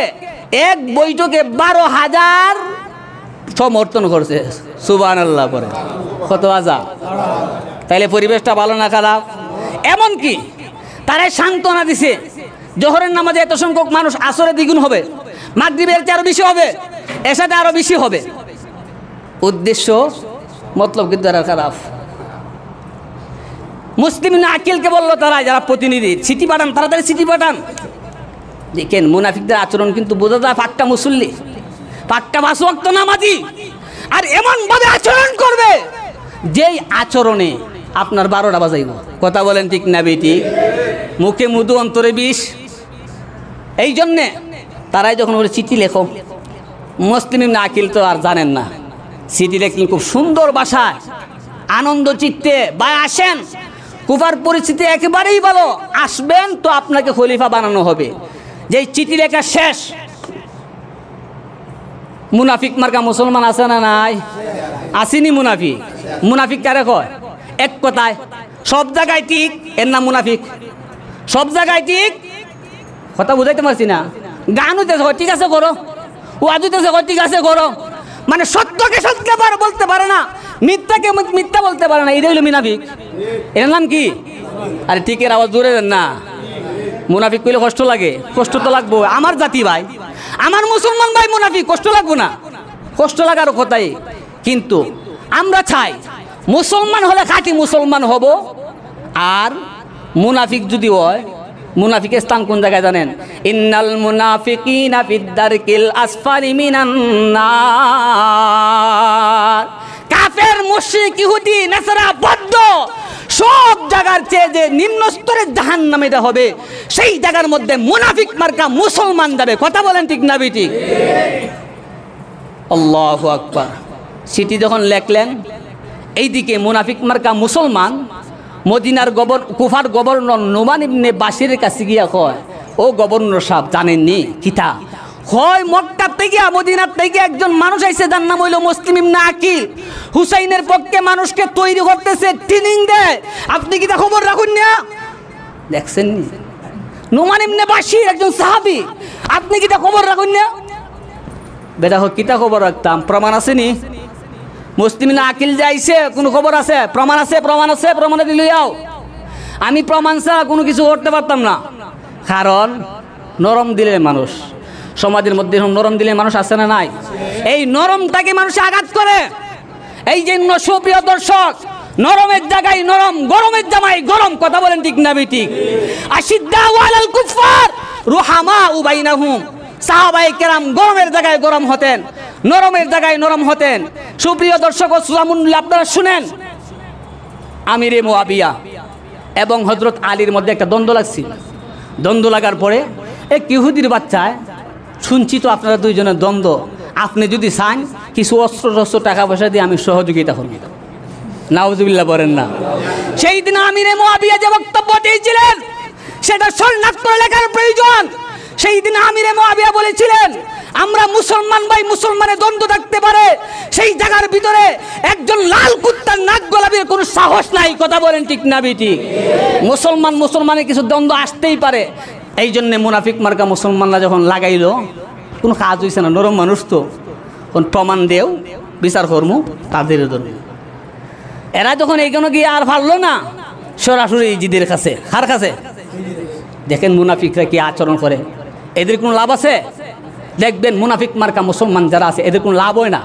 এক বৈঠকে 12,000 সমর্থন করছে। সুবহানাল্লাহ পরে কত হাজার? তাইলে পরিবেশটা ভালো না খারাপ? এমনকি তারাই সান্ত্বনা দিছে, জোহরের নামাজে এত সংখ্যক মানুষ, আসরে দ্বিগুণ হবে, মাগরিবের চেয়ে আরো বেশি হবে, এশাতে আরো বেশি হবে। উদ্দেশ্য মতলব কিন্তু আর খারাপ। মুসলিম ইবনে আকিলকে বললো তারা, যারা প্রতিনিধি, চিঠি পাঠান, তাড়াতাড়ি চিঠি পাঠান। দেখেন মুনাফিকদের আচরণ কিন্তু বোঝা যায়, পাক্কা মুসল্লি, পাক্কা 5 ওয়াক্ত নামাজি, আর এমন ভাবে আচরণ করবে যেই আচরণে আপনার 12টা বাজাইব। কথা বলেন ঠিক না বেটি? মুখে মধু অন্তরে বিষ। এই জন্যে তারাই যখন বলে চিঠি লেখো, মুসলিম ইবনে আকিল তো আর জানেন না, চিঠি লেখলেন খুব সুন্দর ভাষায়, আনন্দ চিত্তে, ভাই আসেন, কুফার পরিস্থিতি একেবারেই ভালো, আসবেন তো আপনাকে খলিফা বানানো হবে। যেই চিঠি লেখা শেষ, মুনাফিক মার্কা মুসলমান আছে না নাই? আসেনি মুনাফিক? মুনাফিক কারে কয়? এক কথায় সব জায়গায় ঠিক, এর নাম মুনাফিক। সব জায়গায় ঠিক, কথা বুঝাইতে পারছি না? গান হইতেছে ঠিক আছে করো, ওয়াজ হইতেছে ঠিক আছে করো, মানে সত্যকে সত্য বলতে পারে না, মিথ্যাকে মিথ্যা বলতে পারে না, এটাই হলো মুনাফিক। এর নাম কি? আরে ঠিকের আওয়াজ জোরে দেন না। মুনাফিক কইলে কষ্ট লাগে? কষ্ট তো লাগবো, আমার জাতি ভাই, আমার মুসলমান ভাই মুনাফিক, কষ্ট লাগবো না? কষ্ট লাগার কথাই। কিন্তু আমরা চাই মুসলমান হলে খাঁটি মুসলমান হব। আর মুনাফিক যদি হয়, মুনাফিকের স্থান কোন জায়গায় জানেন? ইন্নাল মুনাফিকিনা ফিদ-দারকিল আসফালি মিনান নার। কাফের, মুশরিক, ইহুদি, নাসারা, বৌদ্ধ সব জায়গার চেয়ে যে নিম্ন স্তরের জাহান্নামে হবে, সেই জায়গার মধ্যে মুনাফিক মার্কা মুসলমান যাবে। কথা বলেন ঠিক না বেঠিক? আল্লাহু আকবার। সিটি যখন লেখলেন, এইদিকে মুনাফিক মার্কা মুসলমান মদিনার কুফার গভর্নর নোমান ইবনে বাশিরের কাছে গিয়া কয়, ও গভর্নর সাহেব জানেননি কিতা হয়, মক্কা থেকে মদিনার থেকে একজন মানুষ আইছে, যার নাম হইল মুসলিম ইবনে আকিল। হুসাইনের পক্ষে মানুষকে তৈরি করতেছে, ট্রেনিং দেয়। আপনি কিতা খবর রাখুন না? দেখছেন নি? নোমান ইবনে বাশির একজন সাহাবী, আপনি কিতা খবর রাখুন না? বেটা হোক, কিতা খবর রাখতাম? প্রমাণ আছে নি? মুসলিম ইবনে আকিল যাইছে, কোনো খবর আছে? প্রমাণ আছে? প্রমাণ আছে? প্রমাণে দিল যাও। আমি প্রমাণ ছাড়া কোনো কিছু করতে পারতাম না, কারণ নরম দিলের মানুষ, সমাজের মধ্যে নরম দিলের মানুষ আছে না নাই? এই নরমটাকে মানুষ আঘাত করে। এই জন্য সুপ্রিয় দর্শক, নরমের জায়গায় নরম, গরমের জামাই গরম। কথা বলেন ঠিক না বেঠিক? আশিদ্দাউ আলাল কুফার রুহামাউ বাইনাহুম। সাহাবায়ে কেরাম গরমের জায়গায় গরম হতেন, নরমের জায়গায় নরম হতেন। সুপ্রিয় দর্শক ও সুলামুল্লাহ, আপনারা শুনেন, আমিরে মুআবিয়া এবং হযরত আলীর মধ্যে একটা দ্বন্দ্ব লাগছিল। দ্বন্দ্ব লাগার পরে এক ইহুদির বাচ্চায়, শুনছি তো আপনারা দুইজনের দ্বন্দ্ব, আপনি যদি চান কিছু অস্ত্র টাকা পয়সা দিয়ে আমি সহযোগিতা করব। নাউজুবিল্লাহ বলেন না? সেই দিন আমিরে মুআবিয়া যে বক্তব্য দিয়েছিলেন, সেটা শরণার্থ করে লেখার প্রয়োজন। সেই দিন আমিরে মুআবিয়া বলেছিলেন, আমরা মুসলমান ভাই মুসলমানের দ্বন্দ্ব থাকতে পারে, সেই জায়গার ভিতরে একজন লাল কুত্তার নাক গলাবের কোনো সাহস নাই। কথা বলেন ঠিক না বেঠিক? মুসলমানের কিছু দ্বন্দ্ব আসতেই পারে। এই জন্যে মুনাফিক মার্কা মুসলমানরা যখন লাগাইলো, কোনো কাজ হয়েছে না, নরম মানুষ তো, কোন প্রমাণ দেও, বিচার কর্ম তাদের জন্য। এরা যখন এইখানে গিয়ে আর পারলো না, সরাসরি ইজিদের কাছে, কার কাছে? দেখেন মুনাফিকরা কি আচরণ করে, এদের কোনো লাভ আছে? দেখবেন মুনাফিক মার্কা মুসলমান যারা আছে, এদের কোনো লাভ হয় না।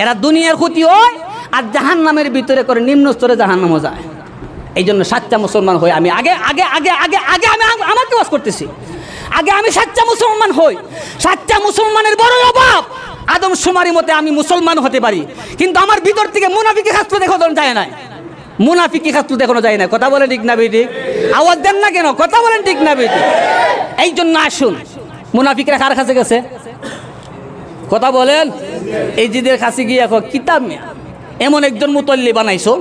এরা দুনিয়ার ক্ষতি হয়, আর জাহান্নামের ভিতরে করে নিম্ন স্তরে জাহান্নামও যায়। এই জন্য সাচ্চা মুসলমান হই আমি। আগে আগে আগে আগে আগে আমি আমার কাজ করতেছি, আগে আমি সাচ্চা মুসলমান হই। সাচ্চা মুসলমানের বড় অভাব, আদম শুমারি মতে আমি মুসলমান হতে পারি, কিন্তু আমার ভিতর থেকে মুনাফিকি খাসলো দেখানো যায় না। মুনাফিকি খাসলো দেখানো যায় না। কথা বলে ঠিক না বেঠিক? আওয়াজ দেন না কেন? কথা বলেন ঠিক না বেঠিক? এই জন্য আসুন, মুনাফিকরা কার কাছে গেছে? কথা বলেন। এই জিদের কাছে গিয়ে এখন কিতাব এমন একজন মুতল্লি বানাইছো,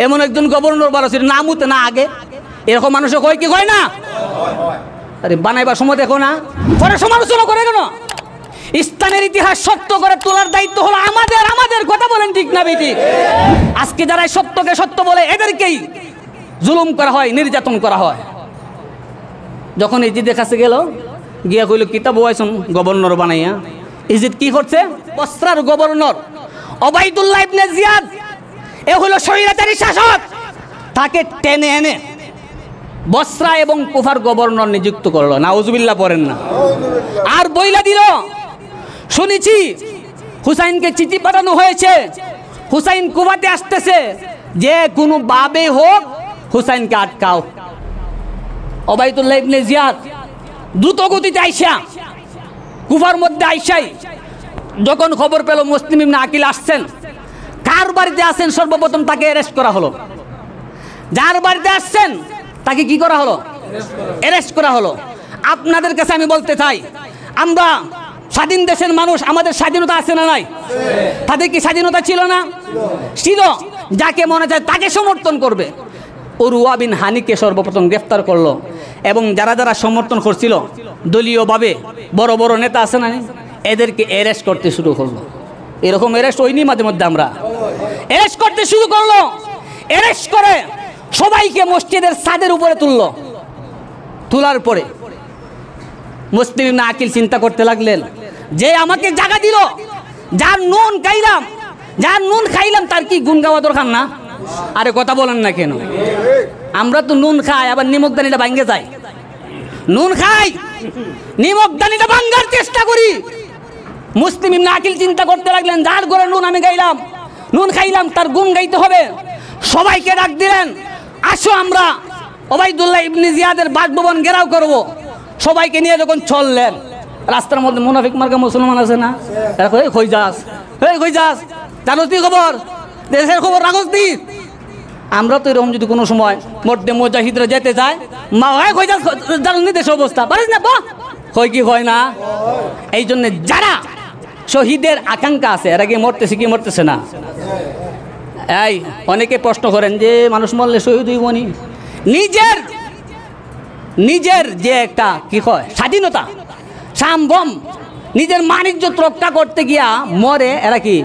এমন একজন গভর্নর বানাইছো, নাম উঠে না আগে, এরকম মানুষও কয় কি কয় না? আরে বানাইবার সময় দেখো না, পরে সমালোচনা করে কেন? ইসলামের ইতিহাস সত্য করে তোলার দায়িত্ব হলো আমাদের। আমাদের কথা বলেন ঠিক না বেঠিক? আজকে যারা সত্যকে সত্য বলে, এদেরকেই জুলুম করা হয়, নির্যাতন করা হয়। যখন ইজিদের কাছে গেল, গিয়া কইল কিতাব বয়াইছুন গভর্নর বানাইয়া। ইজিদ কি করছে? বসরার গভর্নর ওবাইদুল্লাহ ইবনে জিয়াদ, এ হলো স্বৈরাচারী শাসক, তাকে টেনে এনে বসরা এবং কুফার গভর্নর নিযুক্ত করলো। নাউজুবিল্লাহ পড়েন না? আর বইলা দিল, শুনেছি হুসাইনকে চিঠি পাঠানো হয়েছে, হুসাইন কুফাতে আসতেছে, যে কোনো ভাবে হোক হুসাইনকে আটকাও। ওবাইদুল্লাহ ইবনে জিয়াদ দ্রুত গতিতে আইসা কুফার মধ্যে আইসাই যখন খবর পেল মুসলিম ইবনে আকিল আসছেন, কার বাড়িতে আসেন সর্বপ্রথম তাকে অ্যারেস্ট করা হলো। যার বাড়িতে আসছেন তাকে কি করা হলো? অ্যারেস্ট করা হলো। আপনাদের কাছে আমি বলতে চাই, আমরা স্বাধীন দেশের মানুষ, আমাদের স্বাধীনতা আছে না নাই? তাদের কি স্বাধীনতা ছিল না? ছিল। যাকে মনে চায় তাকে সমর্থন করবে। উরওয়া বিন হানিকে সর্বপ্রথম গ্রেফতার করলো এবং যারা যারা সমর্থন করছিল দলীয়ভাবে বড় বড় নেতা আছে না, এদেরকে অ্যারেস্ট করতে শুরু করলো। এরকম অ্যারেস্ট হয়নি মাঝে মধ্যে, আমরা অ্যারেস্ট করতে শুরু করলো। অ্যারেস্ট করে সবাইকে মসজিদের ছাদের উপরে তুললো। তোলার পরে মুসলিম ইবনে আকিল চিন্তা করতে লাগলেন, যে আমাকে জায়গা দিল, যার নুন খাইলাম তার কি গুণ গাওয়া দরকার না? আরে কথা বলেন না কেন? আমরা তো নুন খাই, আবার নিমক দানিটা ভাঙ্গে যাই। নুন খাই, নিমক দানিটা ভাঙ্গার চেষ্টা করি। মুসলিম ইবনে আকিল চিন্তা করতে লাগলেন, যার ঘরে নুন খাইলাম তার গুণ গাইতে হবে। সবাইকে ডাক দিলেন, আসো আমরা ওবাইদুল্লাহ ইবনে জিয়াদের বাসভবন ঘেরাও করব। সবাইকে নিয়ে যখন চললেন, রাস্তার মধ্যে মুনাফিক মার্কা মুসলমান আছে না, এরা কই যাস, জানোস তুই খবর, দেশের খবর রাখস তুই। আমরা তো এরকম যদি কোনো সময় মধ্যে মুজাহিদরা যেতে চায়, মা হয় কই যাস, জানো নি দেশের অবস্থা, পারিস না বা কই কি হয় না। এই জন্য যারা শহীদের আকাঙ্ক্ষা আছে, এরা কি মরতেছে না? এই অনেকে প্রশ্ন করেন যে মানুষ মরলে শহীদ হইব নি? নিজের যে একটা কি কয় স্বাধীনতা, সাম্ভম, নিজের মান-ইজ্জত রক্ষা করতে গিয়া মরে, এরা কি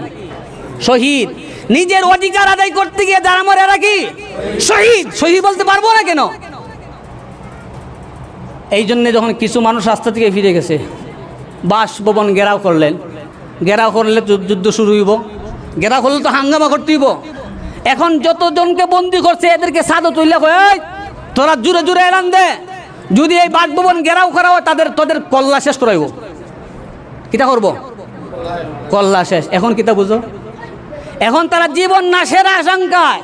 শহীদ। নিজের অধিকার আদায় করতে গিয়ে যারা মরে, এরা কি শহীদ বলতে পারবো না কেন? এই জন্যে যখন কিছু মানুষ রাস্তা থেকে ফিরে গেছে, বাসভবন ঘেরাও করলে যুদ্ধ শুরু হইব। ঘেরাও করলে তো হাঙ্গামা করতে হইব। এখন যতজনকে বন্দি করছে এদেরকে সাদো তুইলা কয়, তোরা জুড়ে এলান দে, যদি এই বাসভবন ঘেরাও করা হয় তোদের কল্লা শেষ করাইব। কিতা করব? কল্লা শেষ। এখন কিতা বুঝো? এখন তারা জীবন নাশের আশঙ্কায়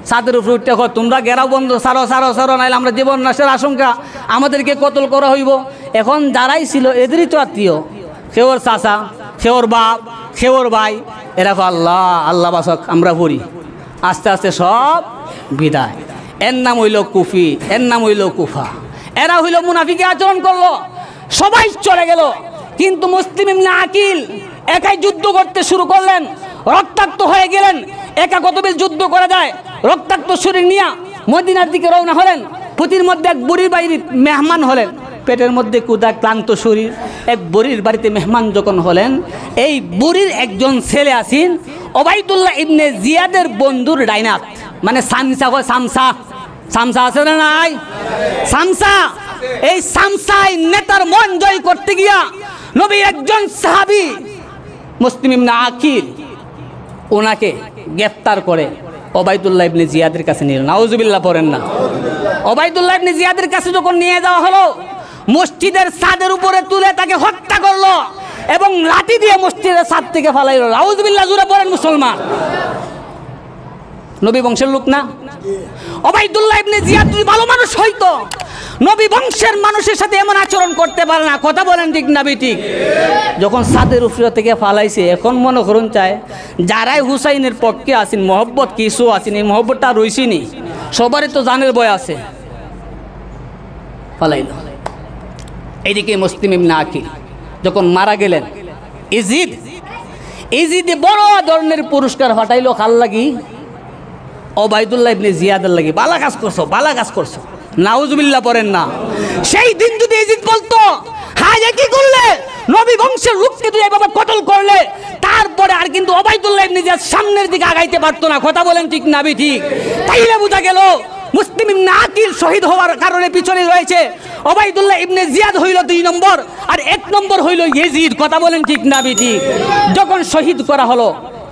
ছাদের উপরে উঠতে হয়, তোমরা ঘেরাও বন্ধ, সারো নাইলে আমরা জীবন নাশের আশঙ্কা, আমাদেরকে কতল করা হইব। এখন যারাই ছিল এদেরই তো আত্মীয়, সেওর চাচা, সেওর বাপ, সেওর ভাই, এরা আল্লাহ বাসক, আমরা পড়ি। আস্তে আস্তে সব বিদায়। এর নাম হইল কুফি, এর নাম হইল কুফা। এরা হইল মুনাফিকে আচরণ করলো, সবাই চলে গেল। কিন্তু মুসলিম ইবনে আকিল একাই যুদ্ধ করতে শুরু করলেন, রক্তাক্ত হয়ে গেলেন। একা কতবিল যুদ্ধ করা যায়? রক্তাক্ত শরীর নিয়ে মদিনার দিকে রওনা হলেন। পুতির মধ্যে এক বুড়ির বাড়ির মেহমান হলেন, পেটের মধ্যে কুদা ক্লান্ত শরীর। এক বুড়ির বাড়িতে মেহমান যখন হলেন, এই বুড়ির একজন ছেলে আছেন ওবাইদুল্লাহ ইবনে জিয়াদের বন্ধুর ডাইনাত, মানে সামসা আছে না নাই? এই সামসাই নেতার মন জয় করতে গিয়া নবী একজন সাহাবী মুসলিম ইবনে আকিল ওনাকে গ্রেফতার করে ওবাইদুল্লাহ ইবনে জিয়াদের কাছে নিল। নাউজুবিল্লাহ পড়েন না। ওবাইদুল্লাহ ইবনে জিয়াদের কাছে যখন নিয়ে যাওয়া হলো, মসজিদের ছাদের উপরে তুলে তাকে হত্যা করলো এবং লাঠি দিয়ে মসজিদের ছাদ থেকে ফালাইল। নাউজুবিল্লাহ জুড়ে পড়েন মুসলমান। নবী বংশের লোক না? ওবাইদুল্লাহ ইবনে জিয়াদ যদি ভালো মানুষ হইতো, নবী বংশের মানুষের সাথে এমন আচরণ করতে পারে না। কথা বলেন ঠিক না ঠিক? যখন ছাদের উপরে থেকে ফালাইছে, এখন মনে করুন চায় যারাই হুসাইনের পক্ষে আছেন, মহব্বত কিছু আছেন, এই মহব্বতটা রইছিনি, সবারই তো জানের ভয় আছে, ফালাইল। এইদিকে মুসলিম ইবনে আকিল যখন মারা গেলেন, ইজিদ বড় ধরনের পুরস্কার ফাটাইলো কার লাগি? ওবাইদুল্লাহ ইবনে জিয়াদের লাগি। বালা কাজ করছো। নাউজুবিল্লাহ পড়েন না। সেই দিন যদি ইজিদ বলতো, হায় কি করলে, নবী বংশের লোককে তুই এভাবে কতল করলে, তারপরে আর কিন্তু ওবাইদুল্লাহ ইবনে জিয়াদ সামনের দিকে আগাইতে পারতো না। কথা বলেন ঠিক না ঠিক? তাইলে বোঝা গেল মুসলিম ইবনে আকিল শহীদ হওয়ার কারণে পিছনে রয়েছে। ওবাইদুল্লাহ ইবনে জিয়াদ হইল 2 নম্বর, আর 1 নম্বর হইল ইজিদ। কথা বলেন ঠিক না ঠিক? যখন শহীদ করা হলো,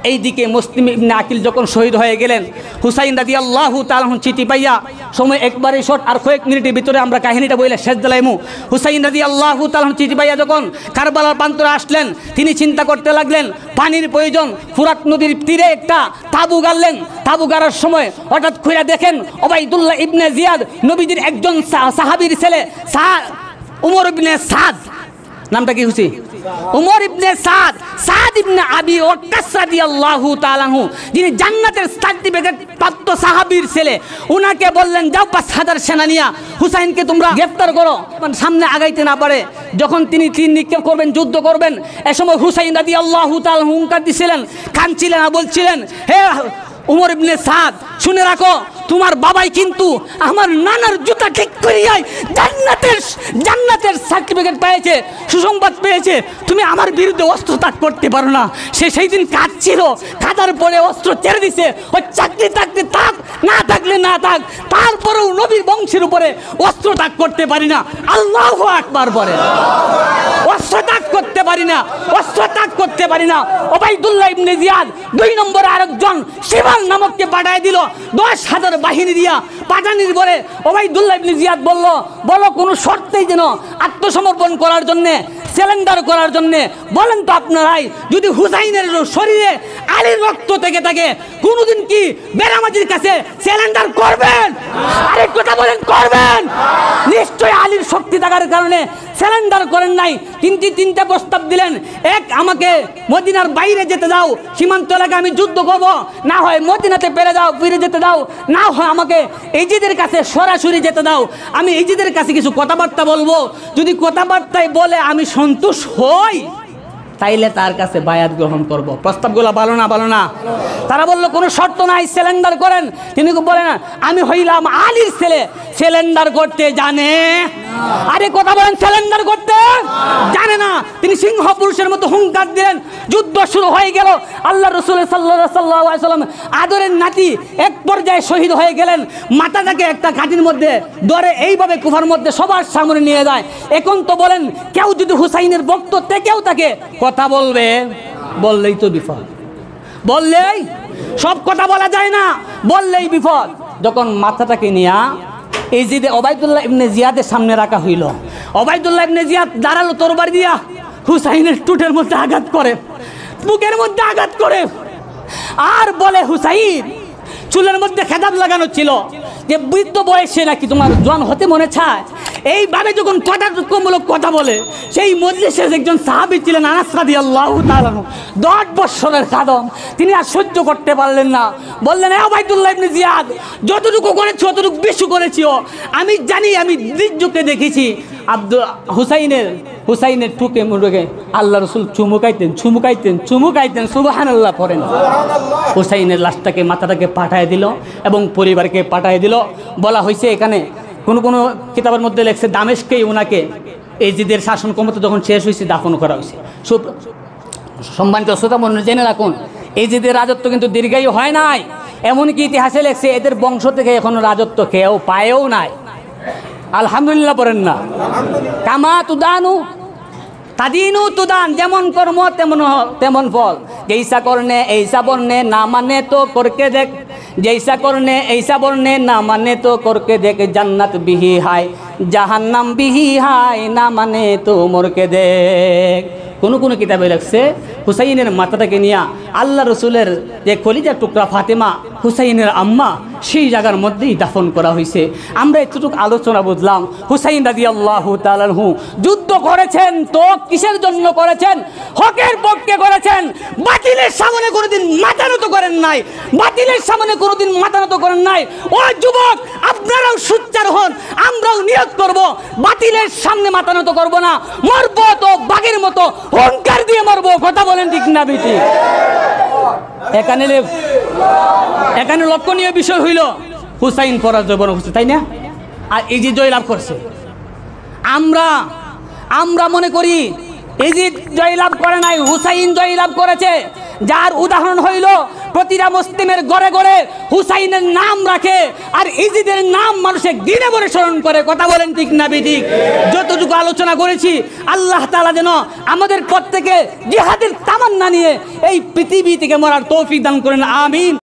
এইদিকে মুসলিম ইবনে আকিল যখন শহীদ হয়ে গেলেন, হুসাইন রাদিয়াল্লাহু তাআলা চিঠি পাইয়া, সময় একবারে শর্ট, আর কয়েক মিনিটের ভিতরে আমরা কাহিনীটা বইলে শেষ দিলাইমু। হুসাইন রাদিয়াল্লাহু তাআলা চিঠি পাইয়া যখন কারবালার প্রান্তরে আসলেন, তিনি চিন্তা করতে লাগলেন পানির প্রয়োজন। ফুরাত নদীর তীরে একটা তাবু গাড়লেন। তাবু গাড়ার সময় হঠাৎ খুঁড়ে দেখেন ওবাইদুল্লাহ ইবনে জিয়াদ নবীজির একজন সাহাবীর ছেলে, উমর ইবনে সাদ, নামটা কি হুসি? উমর ইবনে সাদ ইবনে আবি ওয়াক্কাস রাদিয়াল্লাহু তাআলা আনহু, যিনি জান্নাতের সার্টিফিকেট প্রাপ্ত সাহাবীর ছেলে, উনাকে বললেন, যাও 5000 সেনা নিয়া হুসাইনকে তোমরা গ্রেফতার করো, সামনে আগাইতে না পারে। যখন তিনি তীর নিক্ষেপ করবেন, যুদ্ধ করবেন, এ সময় হুসাইন রাদিয়াল্লাহু তাআলা হুঙ্কার দিছিলেন, কাঁদছিলেন আর বলছিলেন, হে উমর ইবনে সাদ, শুনে রাখো তোমার বাবাই কিন্তু আমার নানার জুতা ঠিক করিয়াই জান্নাতের সার্টিফিকেট পেয়েছে, সুসংবাদ পেয়েছে। তুমি আমার বিরুদ্ধে অস্ত্র তাক করতে পারো না। সে সেই দিন কাঁদছিল, কাঁদার পরে অস্ত্র ছেড়ে দিছে। ওই চাকরি থাকতে থাক, না থাকলে না থাক, তারপরেও নবীর বংশের উপরে অস্ত্র তাক করতে পারি না। আল্লাহু আকবার বলে, অস্ত্র তাক করতে পারি না, অস্ত্র তাক করতে পারি না। ওবাইদুল্লাহ ইবনে জিয়াদ 2 নম্বরে আরেকজন শিবাল নামককে পাঠায় দিল 10,000 বাহিনী দিয়া। পাঠানির পরে ওবাইদুল্লাহ ইবনে জিয়াদ বলল, বলো কোনো শর্তেই যেন আত্মসমর্পণ করার জন্যে, সিলিন্ডার করার জন্যে বলেন তো আপনারাই, যদি হুসাইনের শরীরে আলীর রক্ত থেকে থাকে কোনোদিন কি বেরামাজির কাছে সিলিন্ডার করবেন? আরেক কথা বলেন, করবেন? নিশ্চয় আলীর শক্তি থাকার কারণে সিলিন্ডার করেন নাই। তিনটা প্রস্তাব দিলেন। এক, আমাকে মদিনার বাইরে যেতে দাও, সীমান্ত এলাকায় আমি যুদ্ধ করব, না হয় মদিনাতে ফিরে যেতে দাও, না হয় আমাকে ইজিদের কাছে সরাসরি যেতে দাও, আমি ইজিদের কাছে কিছু কথাবার্তা বলবো, যদি কথাবার্তায় বলে আমি সন্তুষ্ট হই তাইলে তার কাছে বায়াত গ্রহণ করব। প্রস্তাবগুলো ভালো না? তারা বললো কোনো শর্ত নাই, সিলিন্ডার করেন। তিনি বলেন, আমি হইলাম আলীর ছেলে, সিলিন্ডার করতে জানে? আরে কথা বলেন, সিলিন্ডার করতে জানে না। তিনি সিংহ পুরুষের মতো হুঙ্কার দিলেন। যুদ্ধ শুরু হয়ে গেল। আল্লাহ রাসূল সাল্লাল্লাহু আলাইহি ওয়াসাল্লাম আদরের নাতি এক পর্যায়ে শহীদ হয়ে গেলেন। মাথাটাকে একটা ঘাটির মধ্যে ধরে এইভাবে কুফার মধ্যে সবার সামনে নিয়ে যায়। এখন তো বলেন, কেউ যদি হুসাইনের ভক্ত থেকেও তাকে কথা বলবে, বললেই তো বিপদ, বললেই সব কথা বলা যায় না, বললেই বিপদ। যখন মাথাটাকে নিয়ে এই যে ওবাইদুল্লাহ ইবনে জিয়াদের সামনে রাখা হইল, ওবাইদুল্লাহ ইবনে জিয়াদ দাঁড়ালো তরবারি দিয়া, হুসাইনের টুটের মধ্যে আঘাত করে, বুকের মধ্যে আঘাত করে, আর বলে, হুসাইন, চুলের মধ্যে খেতাব লাগানো ছিল যে বৃদ্ধ বয়সে নাকি তোমার জোয়ান হতে মনে চায়। এইভাবে যখন কটাক্ষমূলক কথা বলে, সেই মজলিসের একজন সাহাবী ছিলেন আনাস রাদিয়াল্লাহু তাআলা, 10 বছরের খাদম, তিনি আর সহ্য করতে পারলেন না। বললেন, ওবাইদুল্লাহ ইবনে জিয়াদ, যতটুকু করেছো অতটুকু বেশি করেছো। আমি জানি, আমি দিজ্জুকে দেখেছি হুসাইনের টুকে মুড়ে আল্লাহ রসুল চুমুকাইতেন, সুবহানাল্লাহ পড়েন। হুসাইনের লাশটাকে, মাথাটাকে পাঠায় দিল এবং পরিবারকে পাঠায় দিল। বলা হয়েছে এখানে কোনো কিতাবের মধ্যে লেখছে দামেস্কেই ওনাকে এজিদের শাসন ক্ষমতা যখন শেষ হয়েছে দাফন করা হয়েছে। সম্মানিত শ্রোতা মনে জেনে রাখুন, এজিদের রাজত্ব কিন্তু দীর্ঘায়ু হয় নাই। এমনকি ইতিহাসে লেখছে এদের বংশ থেকে এখনো রাজত্ব কেউ পায়ও নাই। আলহামদুলিল্লাহ পড়েন না? কামা তুদানু তাদিনু তুদান, যেমন কর্ম তেমন ফল। জৈসা করনে এইসা বর্ণে না মানে তো করকে দেখ, জৈসা করনে এইসা বর্ণে না মানে তো করকে দেখ, জান্নাত বিহি হায় জাহান্নাম বিহি হায় না মানে তো মোরকে দেখ। কোনো কিতাবে লাগছে হুসাইনের মাথাটাকে নিয়ে আল্লাহ রসুলের যে কলিজার টুকরা ফাতেমা, হুসাইনের আম্মা, সেই জায়গার মধ্যেই দাফন করা হয়েছে। আমরা এতটুকু আলোচনা বুঝলাম। হুসাইন রাদিয়াল্লাহু তাআলা আনহু যুদ্ধ করেছেন তো কিসের জন্য করেছেন? হকের পক্ষে করেছেন। বাতিলের সামনে কোনোদিন মাথা নত করেন নাই, বাতিলের সামনে কোনোদিন মাথা নত করেন নাই। ও যুবক, আপনারাও সুচ্চার হন, আমরাও নিয়ত করব বাতিলের সামনে মাথা নত করব না, মরব তো বাঘের মতো হুঙ্কার দিয়ে মরব। কথা বলেন ঠিক না বেটি? এখানে লক্ষণীয় বিষয় হইল হুসাইন পরাজয় বরণ হচ্ছে, তাই না? আর এই যে জয়লাভ করছে, আমরা মনে করি ইজিদ জয়লাভ করে নাই, হুসাইন জয়লাভ করেছে। যার উদাহরণ হইল প্রতিটা মুসলিমের ঘরে ঘরে হুসাইনের নাম রাখে, আর ইজিদের নাম মানুষের দিনে ভরে স্মরণ করে। কথা বলেন ঠিক না বেঠিক? যতটুকু আলোচনা করেছি, আল্লাহ তাআলা যেন আমাদের প্রত্যেকে জিহাদের তামান্না নিয়ে এই পৃথিবী থেকে মরার তৌফিক দান করেন, আমিন।